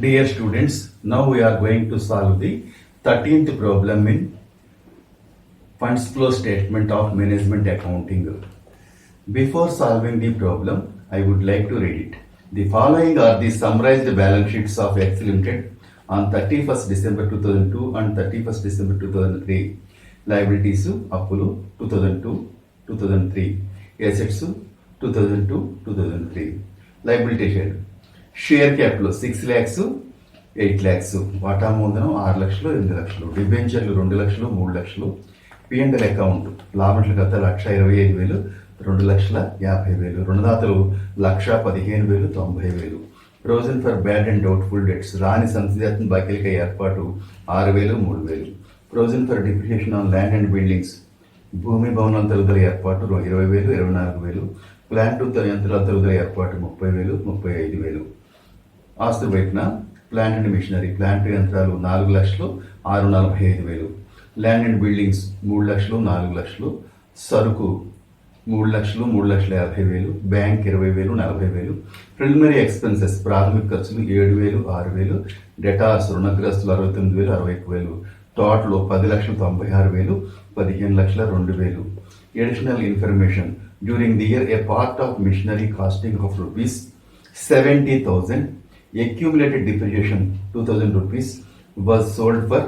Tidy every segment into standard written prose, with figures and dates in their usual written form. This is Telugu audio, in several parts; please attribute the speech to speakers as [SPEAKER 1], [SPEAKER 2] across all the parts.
[SPEAKER 1] Dear students, now we are going to solve the 13th problem in funds flow statement of management accounting. Before solving the problem, I would like to read it. The following are the summarized balance sheets of X Limited on 31st December 2002 and 31st December 2003. Liabilities, అప్పులు 2002, 2003. Assets, 2002, 2003. Liability side. Share capital 6 lakhs 8 lakhs, వాటా మూలధనం 6 లక్షలు 8 లక్షలు, డిబెంచర్లు 2 లక్షలు 3 లక్షలు, P&L అకౌంట్ లాభంట్ల గత 1,25,000 2,50,000, రుణదాతలు 1,15,000 90,000, provision for bad and doubtful debts రాని సంసిధాత్మక బాకీలకి ఏర్పాటు 6,000 3,000, provision for depreciation on land and buildings భూమి భవనాల తరుగుదల ఏర్పాటు 20,000 24,000, ప్లాంట్ యంత్రాల తరుగుదల ఏర్పాటు 30,000 35,000. ఆస్తుల వైపున ప్లాంట్ అండ్ మిషనరీ ప్లాంట్ యంత్రాలు 4 లక్షలు 645,000, ల్యాండ్ అండ్ బిల్డింగ్స్ 3 లక్షలు 4 లక్షలు, సరుకు 3 లక్షలు 3,50,000, బ్యాంక్ 20,000 40,000, ప్రిలిమినరీ ఎక్స్పెన్సెస్ ప్రాథమిక ఖర్చులు 7,000 6,000, debtors రుణగ్రస్తులు 69,000 61,000, total 10,96,000 15,02,000. Additional information: during the year, a part of machinery costing of rupees 70,000, accumulated depreciation 2,000 rupees, was sold for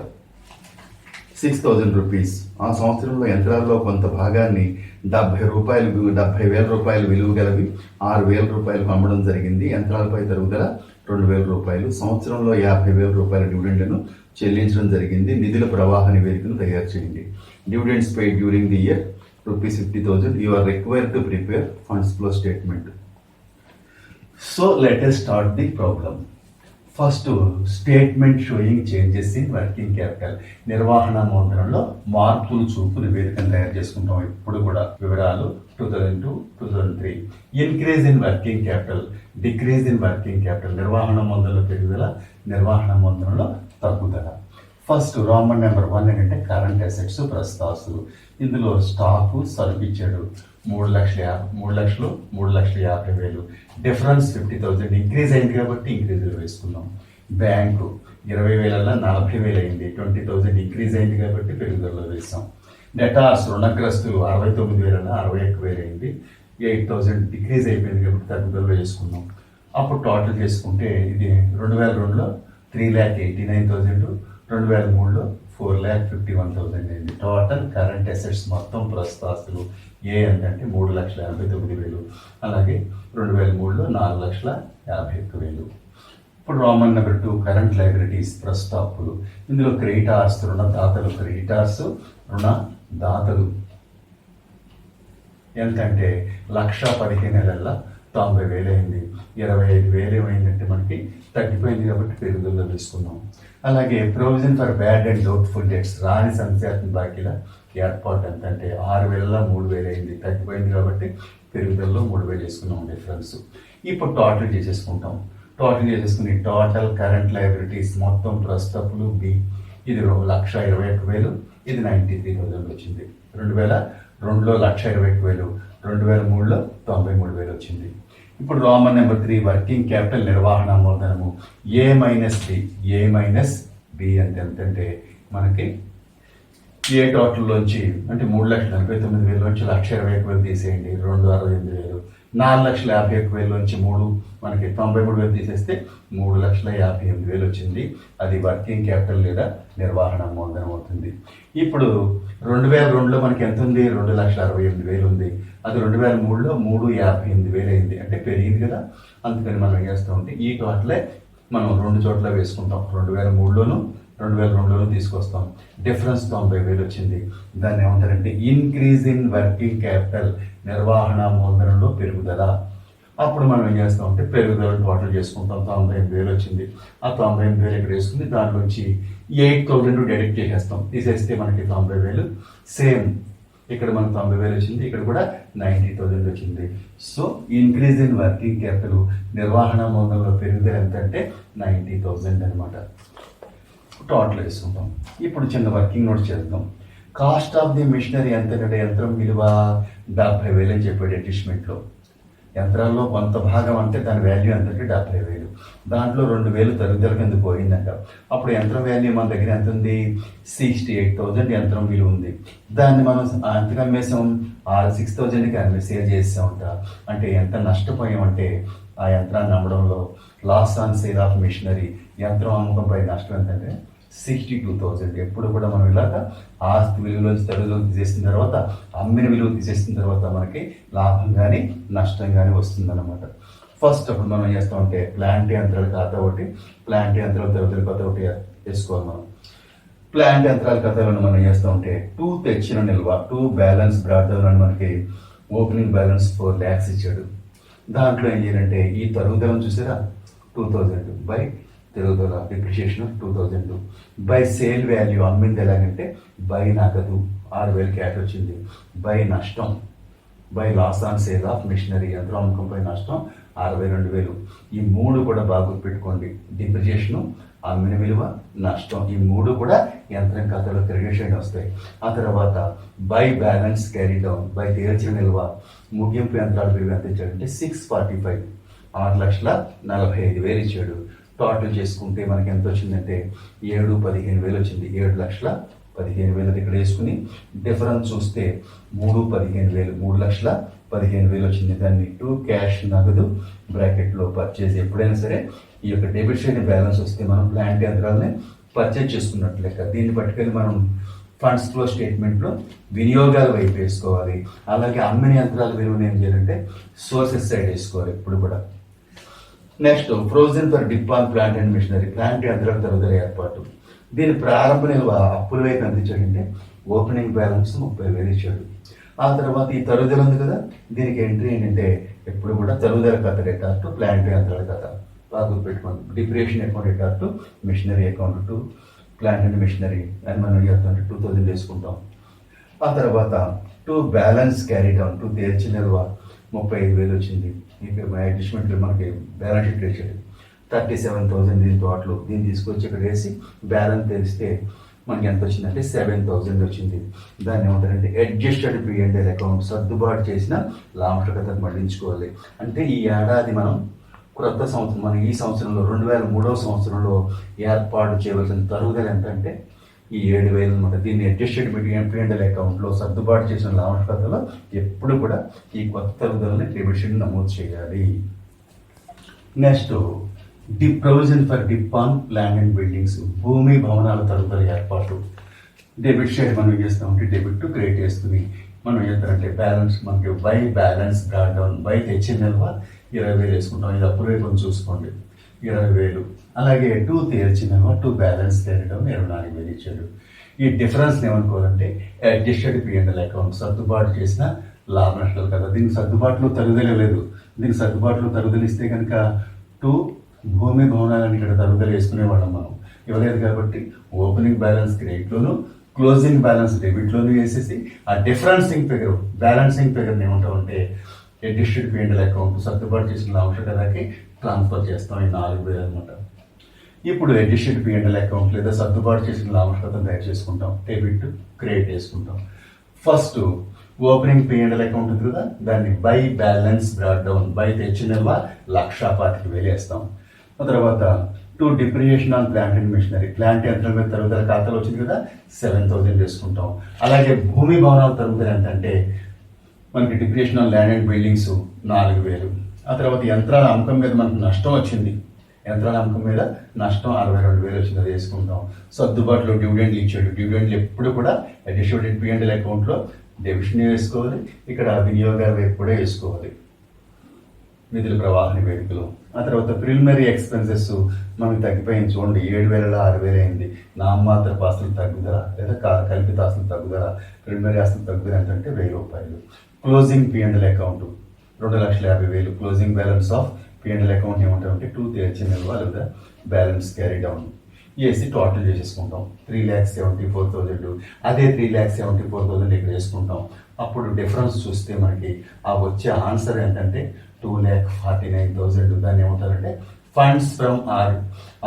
[SPEAKER 1] 6,000 rupees. ఆ సంవత్సరంలో యంత్రాల్లో కొంత భాగాన్ని 70,000 రూపాయలు విలువ గలవి 6,000 రూపాయలకు అమ్మడం జరిగింది. యంత్రాలపై తరుగుదల 2,000 రూపాయలు. సంవత్సరంలో 50,000 రూపాయల డివిడెండ్లను చెల్లించడం జరిగింది. నిధుల ప్రవాహ నివేదికను తయారు చేయండి. Dividends paid during the year ₹50,000. You are required to prepare funds flow statement. So let us start the problem. First, statement showing changes in working capital. నిర్వహణ మూలధనంలో మార్పులు చూపు నివేదికను తయారు చేసుకుంటాం. ఇప్పుడు కూడా వివరాలు 2002 2003. Increase in working capital, decrease in working capital. నిర్వహణ మూలధనంలో పెరుగుదల, నిర్వహణ మూలధనంలో తగ్గుదల. ఫస్ట్ రోమన్ నెంబర్ 1 ఏంటంటే కరెంట్ అసెట్స్ ప్రస్తుతాస్తులు. ఇందులో స్టాకు సరుకు ఇచ్చాడు 3,50,000, డిఫరెన్స్ 50,000 ఇంక్రీజ్ అయింది కాబట్టి ఇంక్రీజ్లో వేసుకున్నాం. బ్యాంకు 20,000 40,000 అయింది, 20,000 ఇంక్రీజ్ అయింది కాబట్టి పెరుగుదలలో వేసాం. డెటార్స్ రుణగ్రస్తులు 69,000 61,000 అయింది, 8,000 డిక్రీజ్ అయిపోయింది కాబట్టి తగ్గుదలలో వేసుకున్నాం. అప్పుడు టోటల్ చేసుకుంటే ఇది 2002లో 3,89,000, 2003లో 4,51,000 అయింది. టోటల్ కరెంట్ అసెట్స్ మొత్తం ప్రస్తుతాస్తులు ఏ అంటే 3,89,000, అలాగే 2003లో 4,51,000. ఇప్పుడు రోమన్ నెంబర్ 2 కరెంట్ లయబిలిటీస్ ప్రస్తుత అప్పులు. ఇందులో క్రెడిటార్స్ రుణదాతలు, క్రెడిటార్స్ రుణదాతలు ఎంతంటే 1,15,90,000 అయింది. 25,000 ఏమైందంటే మనకి తగ్గిపోయింది కాబట్టి పెరుగుదలలో తీసుకున్నాం. అలాగే provision for bad and doubtful debts రాని సంఖ్యాత్మక బాకీల ఏర్పాటు ఎంతంటే 6,000 3,000 అయింది, తగ్గిపోయింది కాబట్టి పెరుగుదలలో 3,000 చేసుకున్నాం డిఫరెన్స్. ఇప్పుడు టోటల్ చేసేసుకుంటాం. టోటల్ చేసేసుకుని టోటల్ కరెంట్ లయబిలిటీస్ మొత్తం ప్రస్తుతపులు బి, ఇది 1,21,000, ఇది 93,000 వచ్చింది. 2002లో 1,21,000, 2003లో 93,000 వచ్చింది. ఇప్పుడు రోమన్ నెంబర్ 3 వర్కింగ్ క్యాపిటల్ నిర్వహణ మూలధనము ఏ మైనస్ బి అంటే ఎంతంటే మనకి ఏ టోటల్లోంచి అంటే 3,49,000 నుంచి 1,21,000 తీసేయండి, 2,68,000, 4,51,000 నుంచి 3 మనకి 93,000 తీసేస్తే 3,58,000 వచ్చింది. అది వర్కింగ్ క్యాపిటల్ లేదా నిర్వహణ మూలధనం అవుతుంది. ఇప్పుడు 2002లో మనకి ఎంత ఉంది? 2,68,000 ఉంది. అది 2003లో 3,58,000 అయింది, అంటే పెరిగింది కదా. అందుకని మనం ఏం చేస్తూ ఉంటే ఈ టోటలే మనం 2 చోట్ల వేసుకుంటాం. 2003లోను 2002లోను తీసుకొస్తాం. డిఫరెన్స్ 90,000 వచ్చింది. దాన్ని ఏమంటారంటే ఇంక్రీజ్ ఇన్ వర్కింగ్ క్యాపిటల్, నిర్వహణ మూలధనంలో పెరుగుదల. అప్పుడు మనం ఏం చేస్తాం అంటే పెరుగుదల టోటల్ చేసుకుంటాం. 98,000 వచ్చింది. ఆ 98,000 ఇక్కడ వేసుకుని దాంట్లోంచి 8,000 డెడిక్ట్ చేసేస్తాం. తీసేస్తే మనకి 90,000 సేమ్. ఇక్కడ మనకు 90,000 వచ్చింది, ఇక్కడ కూడా 90,000 వచ్చింది. So increase in working capital, నిర్వహణ మూలధనంలో పెరుగుదల ఎంత అంటే 90,000 అనమాట. టోటల్ వేసుకుంటాం. ఇప్పుడు చిన్న వర్కింగ్ నోట్స్ చేద్దాం. కాస్ట్ ఆఫ్ ది మిషనరీ ఎంత అంటే యంత్రం విలువ 70,000 అని చెప్పాడు అడ్జస్ట్మెంట్లో. యంత్రాల్లో కొంత భాగం అంటే దాని వాల్యూ ఎంత అంటే 70,000. దాంట్లో 2,000 తరుగుదల కింద పోయిందంట. అప్పుడు యంత్రం వాల్యూ మన దగ్గర ఎంత ఉంది? 68,000 యంత్రం విలువ ఉంది. దాన్ని మనం ఎంతకు అమ్మేసాం? 6,000కి సేల్ చేసామంట. అంటే ఎంత నష్టపోయామంటే ఆ యంత్రాన్ని అమ్మడంలో loss on sale of machinery, యంత్రం అమ్మకంపై నష్టం ఎంతంటే 62,000. ఎప్పుడు కూడా మనం ఇలాగ ఆస్తి విలువలోంచి తరుగుదల తీసేసిన తర్వాత, అమ్మిన విలువ తీసేసిన తర్వాత మనకి లాభం కానీ నష్టం కానీ వస్తుందన్నమాట. ఫస్ట్ అప్పుడు మనం చేస్తామంటే ప్లాంట్ యంత్రాల ఖాతా ఒకటి, ప్లాంట్ యంత్రాల తరుగుదల ఖాతా ఒకటి వేసుకోవాలి మనం. ప్లాంట్ యంత్రాల ఖాతాలను మనం చేస్తామంటే 2 తెచ్చిన నిల్వ, 2 బ్యాలెన్స్ బ్రాడ్ డౌన్ అని మనకి ఓపెనింగ్ బ్యాలెన్స్ 4 lakhs ఇచ్చాడు. దాంట్లో ఏం చేయాలంటే ఈ తరుగుదలను చూసారా 2,000 బై తరుగుదల డిప్రిషియేషన్ 2,000 బై సేల్ వాల్యూ, అమ్మింది ఎలాగంటే బై నగదు 6,000 క్యాష్ వచ్చింది, బై నష్టం by loss on sale of machinery, యంత్రం అమ్మకంపై నష్టం 62,000. ఈ 3 కూడా బాగా పెట్టుకోండి. డిప్రిషియేషన్, అమ్మిన విలువ, నష్టం, ఈ 3 కూడా యంత్రం ఖాతాలో క్రెడిట్ సైడ్ వస్తాయి. ఆ తర్వాత by balance carry down, by తేల్చిన నిల్వ, ముగింపు యంత్రాల విలువ ఎంత ఇచ్చాడంటే 645, 6,45,000 ఇచ్చాడు. టోటల్ చేసుకుంటే మనకి ఎంత వచ్చిందంటే 7,15,000 వచ్చింది. 7,15,000 ఇక్కడ వేసుకుని డిఫరెన్స్ చూస్తే 3,15,000, 3,15,000 వచ్చింది. దాన్ని 2 క్యాష్ నగదు బ్రాకెట్లో పర్చేజ్. ఎప్పుడైనా సరే ఈ యొక్క డెబిట్ సైడ్ బ్యాలెన్స్ వస్తే మనం ప్లాంట్ యంత్రాలని పర్చేజ్ చేసుకున్నట్లు లెక్క. దీన్ని పట్టుకెళ్ళి మనం ఫండ్స్ ఫ్లో స్టేట్మెంట్లో వినియోగాల వైపు వేసుకోవాలి. అలాగే అమ్మిన యంత్రాల విలువను ఏం చేయాలంటే సోర్సెస్ సైడ్ వేసుకోవాలి ఎప్పుడు కూడా. Next provision for dep on plant and machinery, plant యంత్రాల తరుగుదల ఏర్పాటు. దీని ప్రారంభ నిల్వ అప్పుల వైపు ఎంత ఇచ్చాడంటే ఓపెనింగ్ బ్యాలెన్స్ 30,000 ఇచ్చాడు. ఆ తర్వాత ఈ తరుగుదల ఉంది కదా, దీనికి ఎంట్రీ ఏంటంటే ఎప్పుడు కూడా తరుగుదల ఖాతా డెటార్ టు ప్లాంట్ యంత్రాల ఖాతా బాగా గుర్తుపెట్టుకోండి. Depreciation account debtor to machinery account to plant and machinery అని మనం చేస్తామంటే 2,000 వేసుకుంటాం. ఆ తర్వాత 2 బ్యాలెన్స్ క్యారీ డౌన్, 2 తేల్చిన నిల్వ 35,000 వచ్చింది. ఇక అడ్జస్ట్మెంట్ మనకి బ్యాలెన్స్ షీట్ వేసాడు 37,000 దీని టోటల్. దీన్ని తీసుకొచ్చి ఇక్కడ వేసి బ్యాలెన్స్ తెలిస్తే మనకి ఎంత వచ్చిందంటే 7,000 వచ్చింది. దాన్ని ఏమంటారంటే అడ్జస్టెడ్ P&L అకౌంట్, సర్దుబాటు చేసిన లాభకతకు మళ్లించుకోవాలి. అంటే ఈ ఏడాది మనం క్రొత్త సంవత్సరం, మన ఈ సంవత్సరంలో 2003వ సంవత్సరంలో ఏర్పాటు చేయవలసిన తరుగుదల ఎంత అంటే ఈ 7,000 అనమాట. దీన్ని అడ్జస్టెడ్ P&L అకౌంట్లో సర్దుబాటు చేసిన లాభకతలో ఎప్పుడు కూడా ఈ కొత్త తరుగుదలని డెబిట్ షీట్ నమోదు చేయాలి. Next provision for dep on land and buildings, భూమి భవనాల తరుగుదల ఏర్పాటు. డెబిట్ షేర్ మనం ఏం చేస్తామంటే డెబిట్ టు క్రెడిట్ వేస్తుంది. మనం ఏం చేస్తామంటే బ్యాలెన్స్ మనకి by balance brought down, by తెచ్చిన నిల్వ 20,000 వేసుకుంటాం. ఇది అప్పుడే కొంచెం చూసుకోండి 20,000. అలాగే 2 తేల్చిన నిల్వ 2 బ్యాలెన్స్ క్యారీ డౌన్ 24,000 ఇచ్చాడు. ఈ డిఫరెన్స్ ఏమనుకోవాలంటే అడ్జస్టెడ్ P&L అకౌంట్, సర్దుబాటు చేసిన లాభ నష్టాలు కదా. దీనికి సర్దుబాటులో తరుగుదల లేదు. దీనికి సర్దుబాటులో తరుగుదల ఇస్తే కనుక 2 భూమి భవనాలను ఇక్కడ తరుగుదల వేసుకునేవాళ్ళం మనం. ఇవ్వలేదు కాబట్టి ఓపెనింగ్ బ్యాలెన్స్ క్రెడిట్లోను, క్లోజింగ్ బ్యాలెన్స్ డెబిట్లోను వేసేసి ఆ డిఫరెన్సింగ్ ఫిగర్, బ్యాలెన్సింగ్ ఫిగర్ని ఏమంటామంటే అడ్జస్టెడ్ P&L అకౌంట్, సర్దుబాటు చేసిన లాభకథకి ట్రాన్స్ఫర్ చేస్తాం. ఈ 4,000 అనమాట. ఇప్పుడు అడ్జస్టెడ్ P&L అకౌంట్ లేదా సర్దుబాటు చేసిన లాభకథను తయారు చేసుకుంటాం. డెబిట్ క్రెడిట్ వేసుకుంటాం. ఫస్ట్ ఓపెనింగ్ P&L అకౌంట్ ఉంది కదా, దాన్ని by balance brought down, by తెచ్చిన నిల్వ 1,25,000 వేస్తాం. ఆ తర్వాత 2 depreciation on plant and machinery, plant యంత్రం మీద తరుగుదల ఖాతాలో వచ్చింది కదా 7,000 వేసుకుంటాం. అలాగే భూమి భవనాల తరుగుదల ఎంతంటే మనకి depreciation on land and buildings 4,000. ఆ తర్వాత యంత్రాల అమ్మకం మీద మనకు నష్టం వచ్చింది. యంత్రాల అమ్మకం మీద నష్టం 62,000 వచ్చింది, అది వేసుకుంటాం. సర్దుబాటులో డివిడెండ్లు ఇచ్చాడు. డివిడెండ్లు ఎప్పుడు కూడా అడ్జస్టెడ్ P&L అకౌంట్లో డెబిషన్ వేసుకోవాలి. ఇక్కడ వినియోగాల వైపు కూడా వేసుకోవాలి నిధుల ప్రవాహ నివేదికలో. ఆ తర్వాత ప్రిలిమినరీ ఎక్స్పెన్సెస్ మనకి తగ్గిపోయింది చూడండి. 7,000 6,000 అయింది. నామమాత్ర ఆస్తులు తగ్గుదల లేదా కల్పిత ఆస్తులు తగ్గుదల, ప్రిలిమినరీ ఆస్తులు తగ్గుదల ఎంతంటే 1,000 రూపాయలు. Closing P&L account 2,50,000. Closing balance of P&L account ఏమంటామంటే 2 తేల్చిన నిల్వ లేదా బ్యాలెన్స్ క్యారీ డౌన్ వేసి టోటల్ చేసేసుకుంటాం. 3,74,000. అదే 3,74,000 ఇక్కడ వేసుకుంటాం. అప్పుడు డిఫరెన్స్ చూస్తే మనకి ఆ వచ్చే ఆన్సర్ ఏంటంటే 2,49,000. దాన్ని ఏమంటారంటే ఫండ్స్ ఫ్రమ్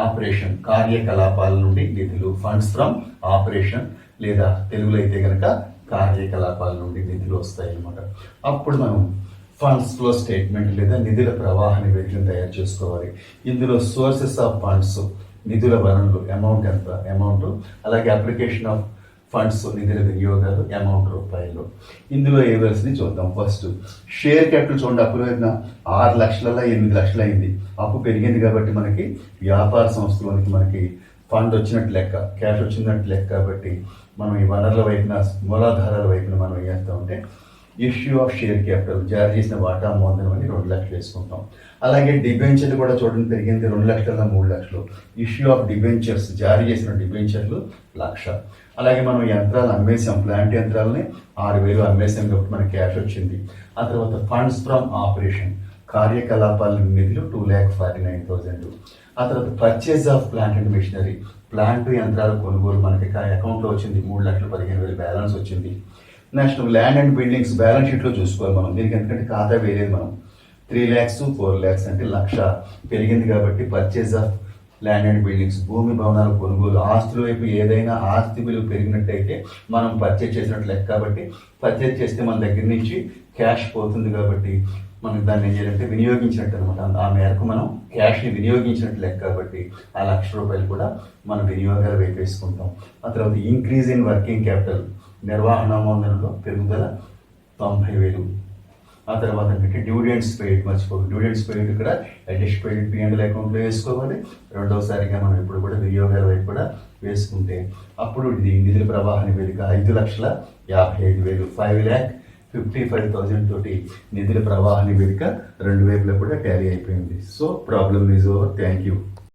[SPEAKER 1] ఆపరేషన్, కార్యకలాపాల నుండి నిధులు. ఫండ్స్ ఫ్రమ్ ఆపరేషన్ లేదా తెలుగులో అయితే కనుక కార్యకలాపాల నుండి నిధులు వస్తాయి అన్నమాట. అప్పుడు మనం ఫండ్స్ ఫ్లో స్టేట్మెంట్ లేదా నిధుల ప్రవాహ నివేదికను తయారు చేసుకోవాలి. ఇందులో సోర్సెస్ ఆఫ్ ఫండ్స్, నిధుల వనరులు, అమౌంట్ ఎంత అమౌంట్, అలాగే అప్లికేషన్ ఆఫ్ ఫండ్స్ నిధుల వినియోగాలు అమౌంట్ రూపాయలు. ఇందులో ఏవలసింది చూద్దాం. ఫస్ట్ షేర్ క్యాపిటల్ చూడండి, అప్పుల వైపున 6 లక్షల 8 లక్షలు అయింది. అప్పు పెరిగింది కాబట్టి మనకి వ్యాపార సంస్థలోనికి మనకి ఫండ్ వచ్చినట్టు లెక్క, క్యాష్ వచ్చినట్టు లెక్క. కాబట్టి మనం ఈ వనరుల వైపున, మూలాధారాల వైపున మనం ఏం చేస్తామంటే ఇష్యూ ఆఫ్ షేర్ క్యాపిటల్, జారీ చేసిన వాటా మూలధనం అని 2 లక్షలు వేసుకుంటాం. అలాగే డిబెంచర్లు కూడా చూడండి పెరిగింది, 2 లక్షల 3 లక్షలు. ఇష్యూ ఆఫ్ డిబెంచర్స్, జారీ చేసిన డిబెంచర్లు 1,00,000. అలాగే మనం యంత్రాలు అమ్మేసాం, ప్లాంట్ యంత్రాలని 6,000 అమ్మేసాం కాబట్టి మనకి క్యాష్ వచ్చింది. ఆ తర్వాత ఫండ్స్ ఫ్రమ్ ఆపరేషన్, కార్యకలాపాల నిధులు 2,49,000. ఆ తర్వాత purchase of plant and machinery, plant యంత్రాల కొనుగోలు మనకి అకౌంట్లో వచ్చింది 3,15,000 బ్యాలెన్స్ వచ్చింది. Next land and buildings balance షీట్లో చూసుకోవాలి మనం, దీనికి ఎందుకంటే ఖాతా వేరేది మనం. 3 lakhs 4 lakhs అంటే 1,00,000 పెరిగింది కాబట్టి purchase of land and buildings, భూమి భవనాల కొనుగోలు. ఆస్తుల వైపు ఏదైనా ఆస్తి విలువ పెరిగినట్టయితే మనం పర్చేజ్ చేసినట్టు లెక్క. కాబట్టి పర్చేజ్ చేస్తే మన దగ్గర నుంచి క్యాష్ పోతుంది కాబట్టి మనం దాన్ని ఏం చేయాలంటే వినియోగించినట్టు అనమాట. ఆ మేరకు మనం క్యాష్ని వినియోగించినట్టు లెక్క. కాబట్టి ఆ 1,00,000 రూపాయలు కూడా మనం వినియోగాలు వైపు వేసుకుంటాం. ఆ తర్వాత ఇంక్రీజ్ ఇన్ వర్కింగ్ క్యాపిటల్, నిర్వహణ మూలధనంలో పెరుగుదల 90,000. ఆ తర్వాత ఏంటంటే డివిడెండ్స్ పెయిడ్, మర్చిపోదు డివిడెండ్స్ పెయిడ్ ఇక్కడ అడిషనల్ పెయిడ్ P&L అకౌంట్లో వేసుకోవాలి. రెండవసారిగా మనం ఇప్పుడు కూడా వినియోగాల వైపు కూడా వేసుకుంటే అప్పుడు ఇది నిధుల ప్రవాహ నివేదిక 5,55,000, 5,55,000 తోటి నిధుల ప్రవాహ నివేదిక 2 వైపులా కూడా టాలీ అయిపోయింది. So problem is over. Thank you.